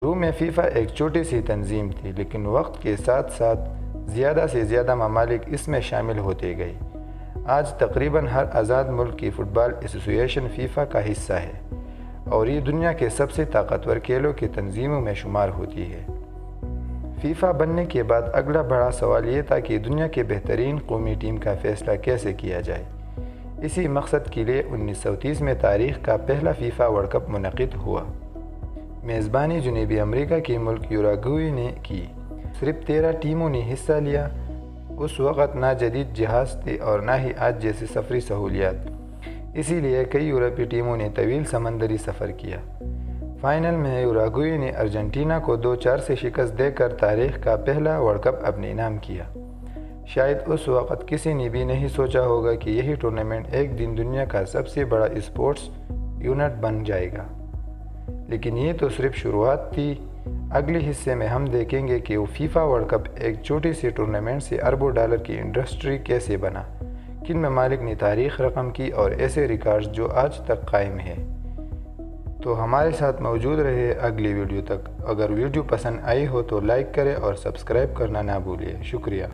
شروع میں فیفا ایک چھوٹی سی تنظیم تھی، لیکن وقت کے ساتھ ساتھ زیادہ سے زیادہ ممالک اس میں شامل ہوتے گئے۔ آج تقریباً ہر آزاد ملک کی فٹ بال ایسوسی ایشن فیفا کا حصہ ہے اور یہ دنیا کے سب سے طاقتور کھیلوں کی تنظیموں میں شمار ہوتی ہے۔ فیفا بننے کے بعد اگلا بڑا سوال یہ تھا کہ دنیا کے بہترین قومی ٹیم کا فیصلہ کیسے کیا جائے۔ اسی مقصد کے لیے 1930 میں تاریخ کا پہلا فیفا ورلڈ کپ منعقد ہوا۔ میزبانی جنوبی امریکہ کے ملک یوراگوئے نے کی۔ صرف 13 ٹیموں نے حصہ لیا۔ اس وقت نہ جدید جہاز تھے اور نہ ہی آج جیسے سفری سہولیات، اسی لیے کئی یورپی ٹیموں نے طویل سمندری سفر کیا۔ فائنل میں یوراگوئے نے ارجنٹینا کو 2-4 سے شکست دے کر تاریخ کا پہلا ورلڈ کپ اپنے نام کیا۔ شاید اس وقت کسی نے بھی نہیں سوچا ہوگا کہ یہی ٹورنامنٹ ایک دن دنیا کا سب سے بڑا اسپورٹس ایونٹ بن جائے گا، لیکن یہ تو صرف شروعات تھی۔ اگلے حصے میں ہم دیکھیں گے کہ وہ فیفا ورلڈ کپ ایک چھوٹی سی ٹورنامنٹ سے اربوں ڈالر کی انڈسٹری کیسے بنا، کن ممالک نے تاریخ رقم کی اور ایسے ریکارڈز جو آج تک قائم ہیں۔ تو ہمارے ساتھ موجود رہے اگلی ویڈیو تک۔ اگر ویڈیو پسند آئی ہو تو لائک کریں اور سبسکرائب کرنا نہ بھولیں۔ شکریہ۔